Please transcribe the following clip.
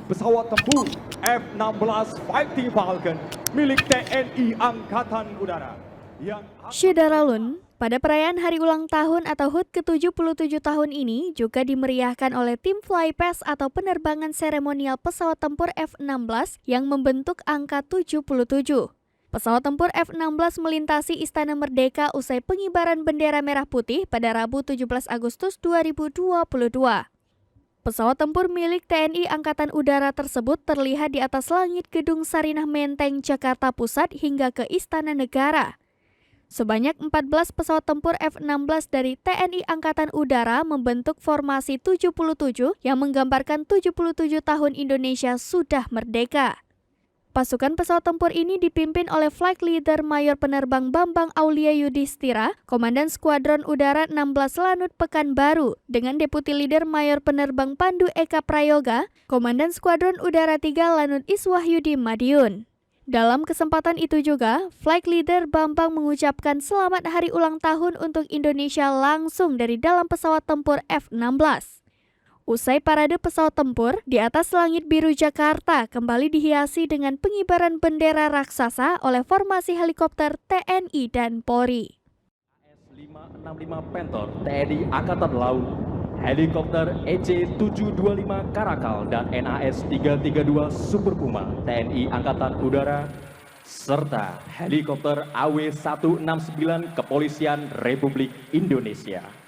pesawat tempur F-16 Fighting Falcon milik TNI Angkatan Udara. Syedaralun, pada perayaan hari ulang tahun atau HUT ke-77 tahun ini juga dimeriahkan oleh tim Flypast atau penerbangan seremonial pesawat tempur F-16 yang membentuk angka 77. Pesawat tempur F-16 melintasi Istana Merdeka usai pengibaran bendera merah putih pada Rabu 17 Agustus 2022. Pesawat tempur milik TNI Angkatan Udara tersebut terlihat di atas langit Gedung Sarinah Menteng, Jakarta Pusat hingga ke Istana Negara. Sebanyak 14 pesawat tempur F-16 dari TNI Angkatan Udara membentuk formasi 77 yang menggambarkan 77 tahun Indonesia sudah merdeka. Pasukan pesawat tempur ini dipimpin oleh Flight Leader Mayor Penerbang Bambang Aulia Yudhistira, Komandan Skuadron Udara 16 Lanut Pekanbaru, dengan Deputi Leader Mayor Penerbang Pandu Eka Prayoga, Komandan Skuadron Udara 3 Lanut Iswahyudi Madiun. Dalam kesempatan itu juga, Flight Leader Bambang mengucapkan selamat hari ulang tahun untuk Indonesia langsung dari dalam pesawat tempur F-16. Usai parade pesawat tempur, di atas langit biru Jakarta kembali dihiasi dengan pengibaran bendera raksasa oleh formasi helikopter TNI dan Polri. AS-565 Panther TNI Angkatan Laut, helikopter EC-725 Karakal dan NAS-332 Super Puma TNI Angkatan Udara, serta helikopter AW-169 Kepolisian Republik Indonesia.